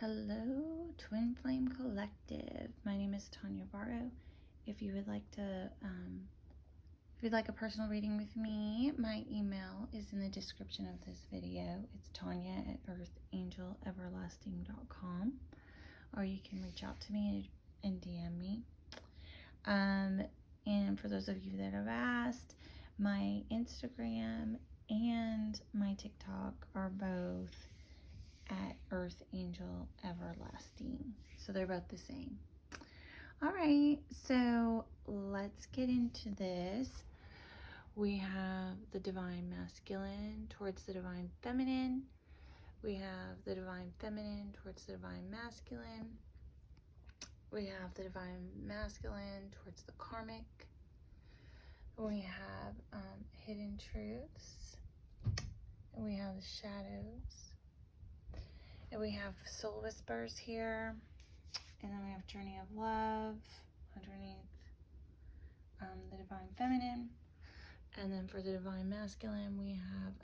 Hello, Twin Flame Collective. My name is Tanya Barrow. If you would like to, if you'd like a personal reading with me, my email is in the description of this video. It's Tanya@earthangeleverlasting.com, or you can reach out to me and DM me. And for those of you that have asked, my Instagram and my TikTok are both at Earth Angel Everlasting. So they're both the same. All right, so let's get into this. We have the Divine Masculine towards the Divine Feminine. We have the Divine Feminine towards the Divine Masculine. We have the Divine Masculine towards the Karmic. We have Hidden Truths. And we have the Shadows. And we have Soul Whispers here. And then we have Journey of Love underneath the Divine Feminine. And then for the Divine Masculine, we have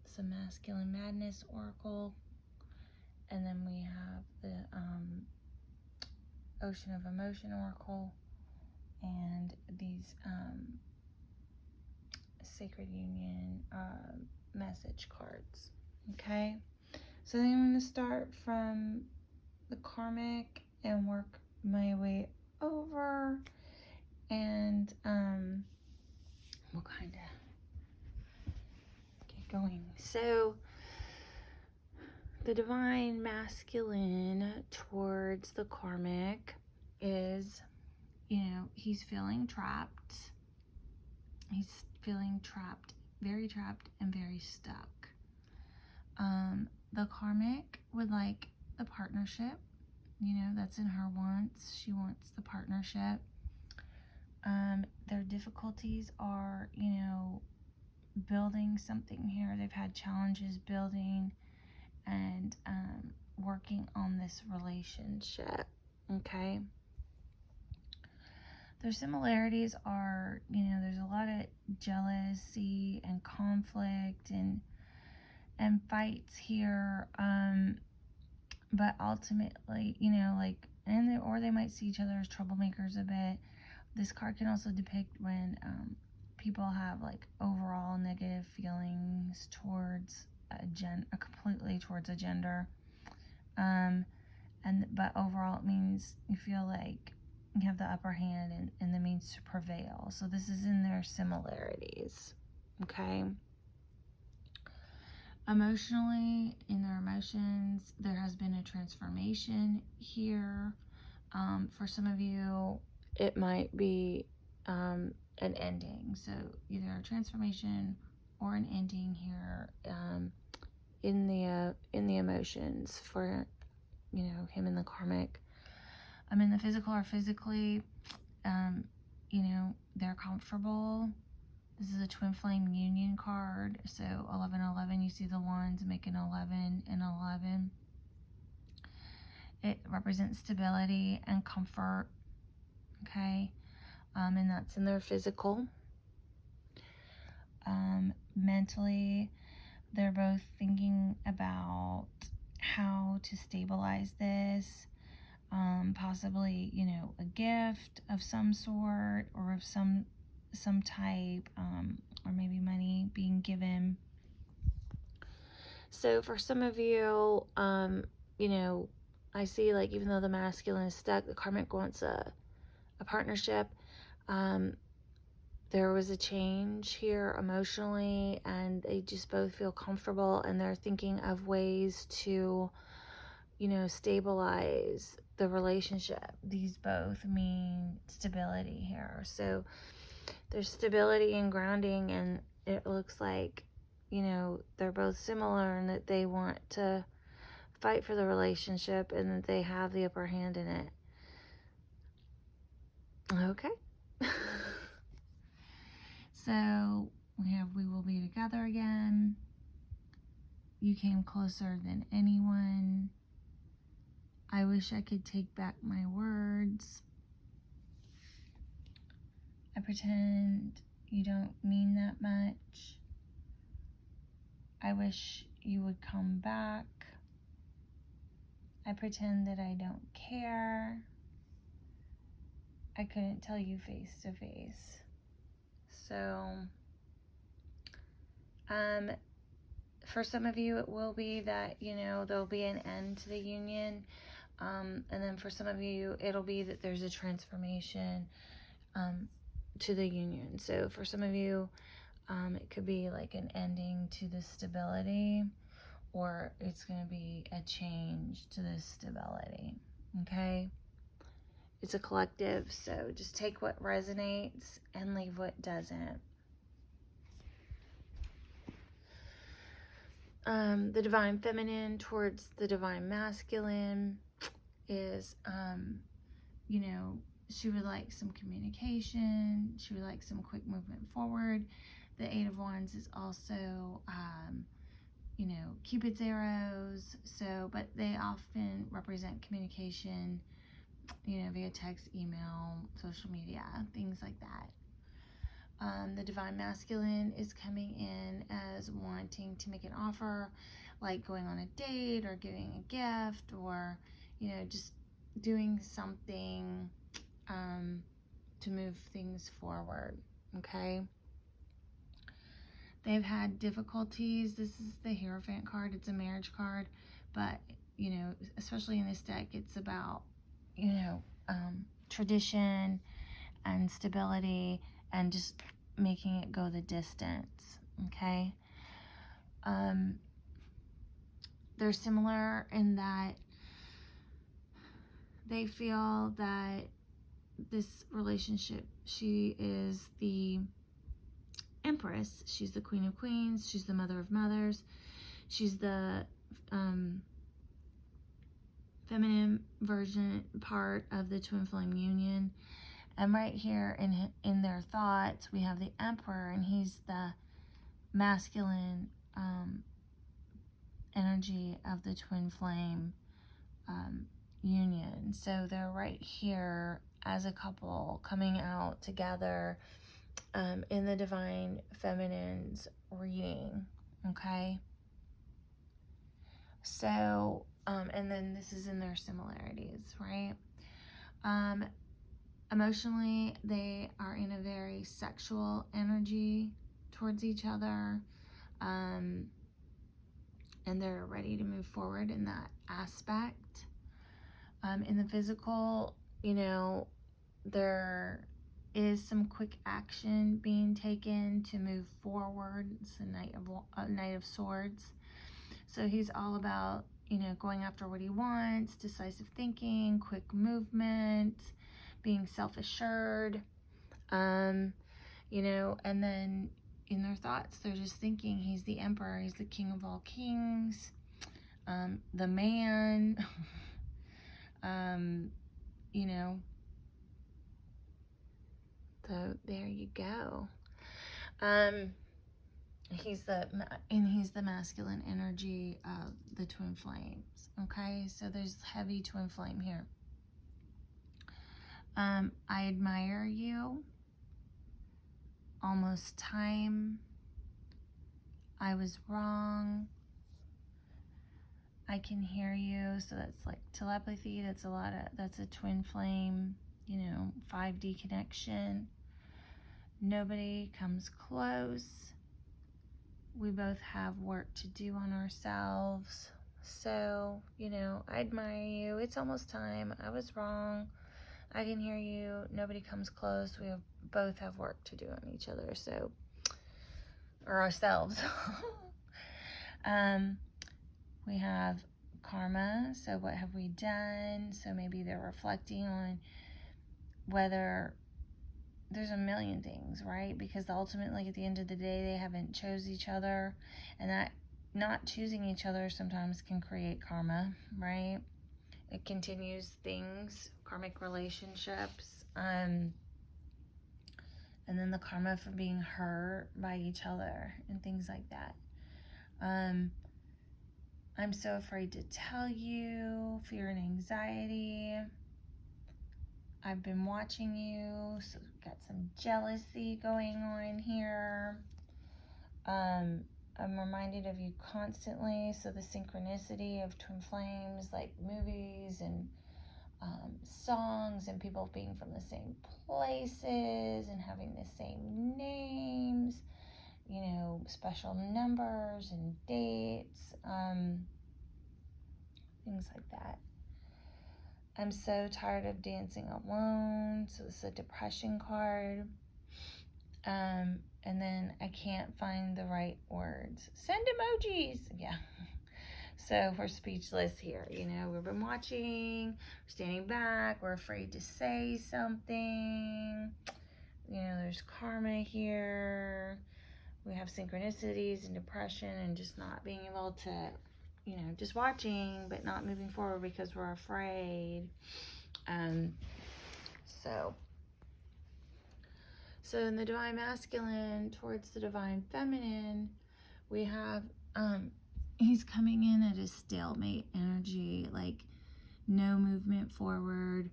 some Masculine Madness Oracle. And then we have the Ocean of Emotion Oracle. And these Sacred Union message cards. Okay? So then I'm going to start from the Karmic and work my way over, and we'll kind of get going. So the Divine Masculine towards the Karmic is, he's feeling trapped. He's feeling trapped, very and very stuck. The Karmic would like the partnership. That's in her wants. She wants the partnership. Their difficulties are, building something here. They've had challenges building and working on this relationship. Okay. Their similarities are, there's a lot of jealousy and conflict and fights here. But ultimately, or they might see each other as troublemakers a bit. This card can also depict when people have overall negative feelings towards completely towards a gender. But overall it means you feel like you have the upper hand and the means to prevail. So this is in their similarities. Okay. Emotionally, in their emotions, there has been a transformation here. For some of you, it might be an ending. So either a transformation or an ending here in the emotions for him and the Karmic. In the physical or physically, they're comfortable. This is a Twin Flame Union card. So 1111, you see the ones making 11 and 11. It represents stability and comfort. Okay. And that's in their physical. Mentally, they're both thinking about how to stabilize this. Possibly, a gift of some sort or of some type, or maybe money being given. So for some of you, I see even though the masculine is stuck, the Karmic wants a partnership. There was a change here emotionally, and they just both feel comfortable, and they're thinking of ways to, stabilize the relationship. These both mean stability here. So there's stability and grounding, and it looks like, they're both similar in that they want to fight for the relationship and that they have the upper hand in it. Okay. So we will be together again. You came closer than anyone. I wish I could take back my words. I pretend you don't mean that much. I wish you would come back. I pretend that I don't care. I couldn't tell you face to face. So, for some of you, it will be that, there'll be an end to the union. And then for some of you, it'll be that there's a transformation to the union. So for some of you, it could be like an ending to the stability, or it's going to be a change to this stability. Okay? It's a collective, so just take what resonates and leave what doesn't. The divine feminine towards the divine masculine is, she would like some communication. She would like some quick movement forward. The Eight of Wands is also, Cupid's arrows. So, but they often represent communication, via text, email, social media, things like that. The divine masculine is coming in as wanting to make an offer, like going on a date or giving a gift, or, just doing something to move things forward. Okay. They've had difficulties. This is the Hierophant card. It's a marriage card, but, especially in this deck, it's about, tradition and stability and just making it go the distance. Okay. They're similar in that they feel that this relationship, she is the Empress. She's the Queen of Queens. She's the Mother of Mothers. She's the feminine version part of the twin flame union. And right here in their thoughts, we have the Emperor, and he's the masculine energy of the twin flame union. So they're right here as a couple coming out together in the divine feminine's reading. Okay. So, and then this is in their similarities, right? Emotionally, they are in a very sexual energy towards each other. And they're ready to move forward in that aspect. In the physical, there is some quick action being taken to move forward. It's a Knight of Swords. So he's all about, going after what he wants, decisive thinking, quick movement, being self-assured, and then in their thoughts, they're just thinking he's the Emperor, he's the King of all kings, the man, so there you go. He's the masculine energy of the twin flames. Okay, so there's heavy twin flame here. I admire you. Almost time. I was wrong. I can hear you. So that's like telepathy. That's a twin flame, 5D connection. Nobody comes close. We both have work to do on ourselves. So, I admire you. It's almost time. I was wrong. I can hear you. Nobody comes close. We both have work to do on each other. So, or ourselves. We have karma. So what have we done? So maybe they're reflecting on whether there's a million things, right? Because ultimately at the end of the day, they haven't chose each other, and that not choosing each other sometimes can create karma, right? It continues things, karmic relationships, and then the karma for being hurt by each other and things like that. I'm so afraid to tell you, fear and anxiety. I've been watching you, so got some jealousy going on here. I'm reminded of you constantly. So the synchronicity of twin flames, like movies and songs, and people being from the same places and having the same names, you know, special numbers and dates, things like that. I'm so tired of dancing alone. So this is a depression card. And then I can't find the right words. Send emojis. Yeah. So we're speechless here. You know, we've been watching, we're standing back, we're afraid to say something. You know, there's karma here. We have synchronicities and depression and just not being able to, you know, just watching but not moving forward because we're afraid. So in the divine masculine towards the divine feminine, we have he's coming in at a stalemate energy, like no movement forward.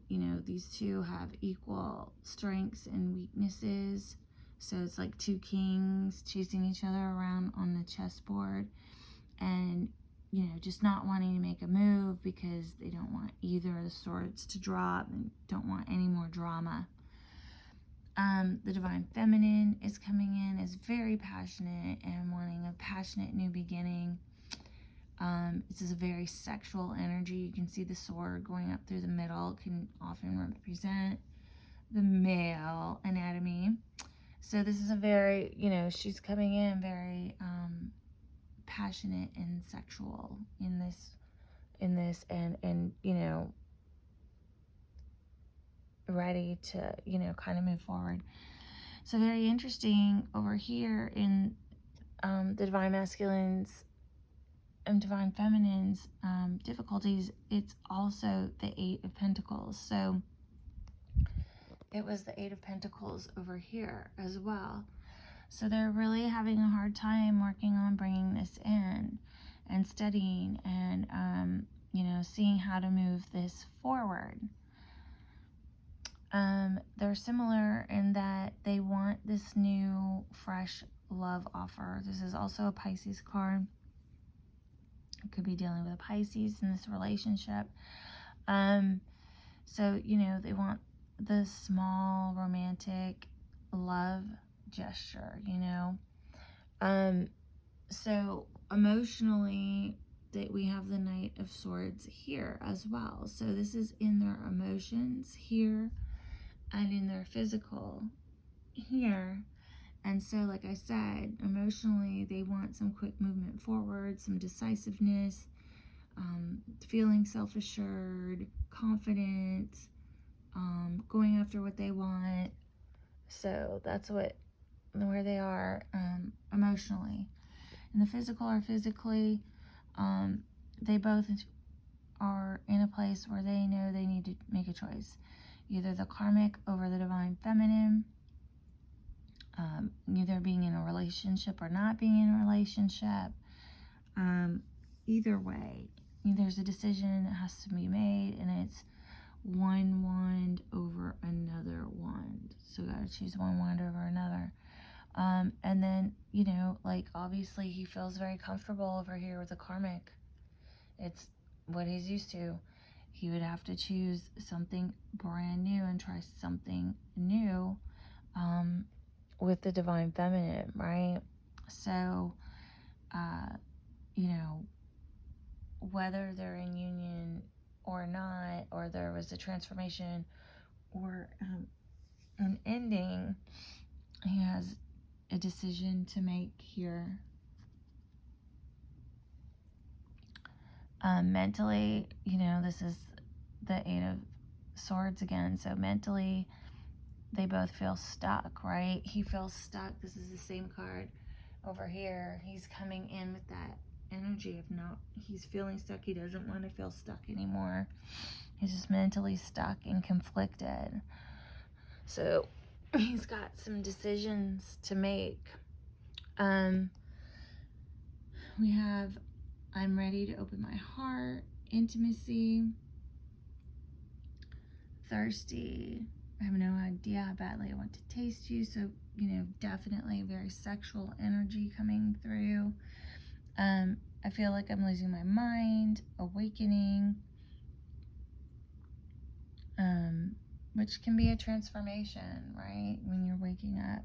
You know, these two have equal strengths and weaknesses. So it's like two kings chasing each other around on the chessboard, and, you know, just not wanting to make a move because they don't want either of the swords to drop and don't want any more drama. The divine feminine is coming in as very passionate and wanting a passionate new beginning. This is a very sexual energy. You can see the sword going up through the middle. It can often represent the male anatomy. So this is a very, you know, she's coming in very passionate and sexual in this and you know, ready to, you know, kind of move forward. So very interesting over here in the divine masculines and divine feminines difficulties. It's also the 8 of Pentacles. So it was the 8 of Pentacles over here as well. So they're really having a hard time working on bringing this in and studying and you know, seeing how to move this forward. They're similar in that they want this new, fresh love offer. This is also a Pisces card. It could be dealing with a Pisces in this relationship. So, you know, they want the small, romantic love gesture, you know. So emotionally, that we have the Knight of Swords here as well. So this is in their emotions here and in their physical here. And so, like I said, emotionally, they want some quick movement forward, some decisiveness, feeling self-assured, confident, going after what they want. So that's where they are emotionally. And the physical or physically, they both are in a place where they know they need to make a choice. Either the karmic over the divine feminine, either being in a relationship or not being in a relationship. Either way, there's a decision that has to be made, and it's one wand over another wand. So gotta choose one wand over another. And then, you know, like obviously he feels very comfortable over here with the karmic. It's what he's used to. He would have to choose something brand new and try something new with the divine feminine, right? So, you know, whether they're in union or not, or there was a transformation or an ending, he has a decision to make here. Mentally, you know, this is the 8 of Swords again. So mentally, they both feel stuck, right? He feels stuck. This is the same card over here. He's coming in with that energy of he's feeling stuck. He doesn't want to feel stuck anymore. He's just mentally stuck and conflicted. So he's got some decisions to make. We have, I'm ready to open my heart, intimacy, thirsty. I have no idea how badly I want to taste you. So definitely very sexual energy coming through. I feel like I'm losing my mind, awakening, which can be a transformation, right? When you're waking up.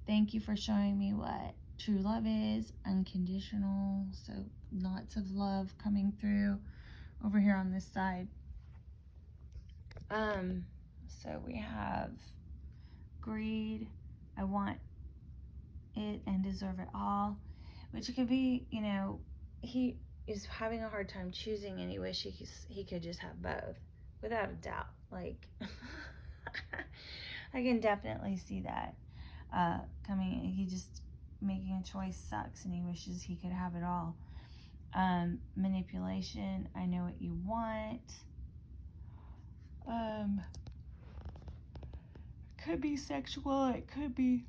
Thank you for showing me what true love is, unconditional. So lots of love coming through over here on this side. So we have greed. I want it and deserve it all, which could be, he is having a hard time choosing, and he wishes he could just have both, without a doubt. Like, I can definitely see that coming. He just making a choice sucks, and he wishes he could have it all. Manipulation. I know what you want. Could be sexual. It could be.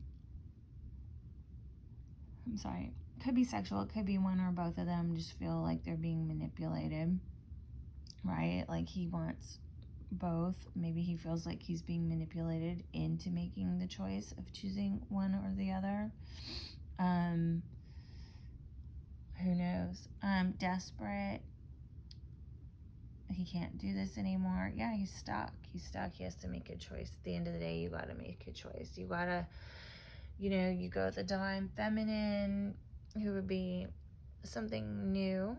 Could be sexual. It could be one or both of them just feel like they're being manipulated, right? Like he wants both. Maybe he feels like he's being manipulated into making the choice of choosing one or the other. Who knows? Desperate. He can't do this anymore. Yeah, he's stuck. He has to make a choice. At the end of the day, you got to make a choice. You got to, you go with the divine feminine, who would be something new,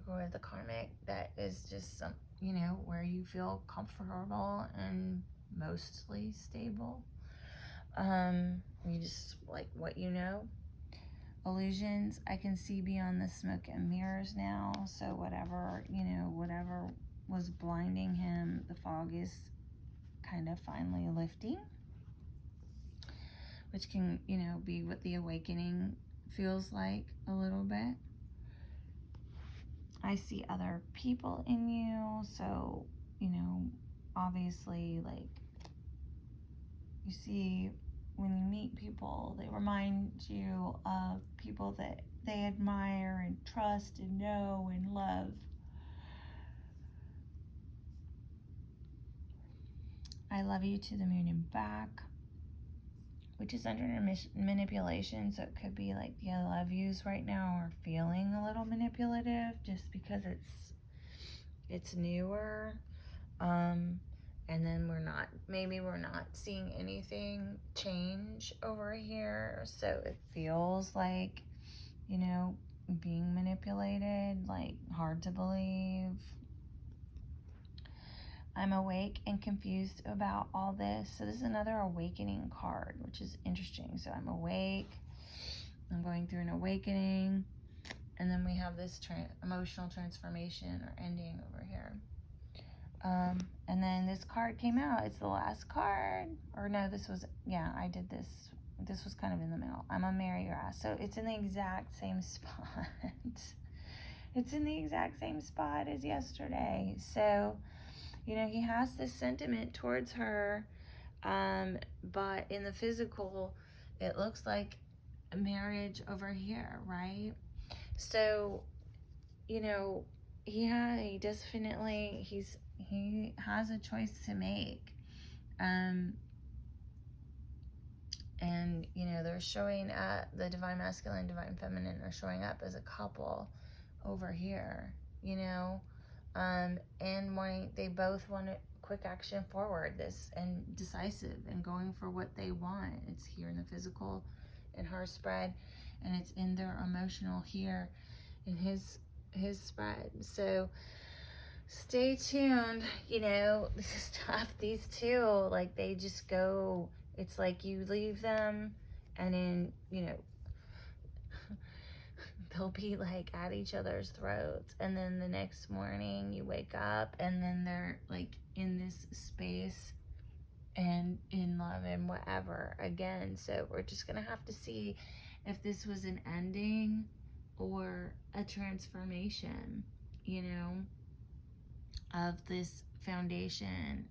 or the karmic that is just some, where you feel comfortable and mostly stable. You just like what you know. Illusions. I can see beyond the smoke and mirrors now. So whatever was blinding him, the fog is kind of finally lifting, which can, be what the awakening feels like a little bit. I see other people in you. So, obviously, like, you see when you meet people, they remind you of people that they admire and trust and know and love. I love you to the moon and back, which is under manipulation. So it could be like the I love yous right now are feeling a little manipulative just because it's newer. And then maybe we're not seeing anything change over here. So it feels like, being manipulated, like hard to believe. I'm awake and confused about all this. So this is another awakening card, which is interesting. So I'm awake. I'm going through an awakening. And then we have this emotional transformation or ending over here. And then this card came out. It's the last card. Or no, I did this. This was kind of in the middle. I'm gonna marry your ass. So it's in the exact same spot. It's in the exact same spot as yesterday. So, he has this sentiment towards her. But in the physical, it looks like a marriage over here, right? So, he has a choice to make. And, they're showing up, the divine masculine, divine feminine are showing up as a couple over here, and they both want a quick action forward, and decisive and going for what they want. It's here in the physical in her spread, and it's in their emotional here in his spread. So stay tuned. This is tough. These two, like, they just go, it's like you leave them and then, they'll be like at each other's throats, and then the next morning you wake up and then they're like in this space and in love and whatever again. So we're just gonna have to see if this was an ending or a transformation, of this foundation,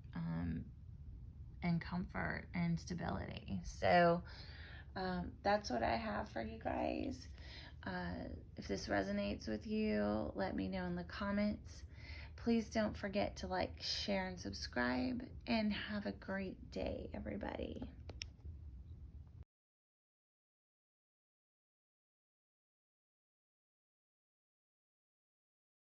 and comfort and stability. So that's what I have for you guys. If this resonates with you, let me know in the comments. Please don't forget to like, share, and subscribe. And have a great day, everybody.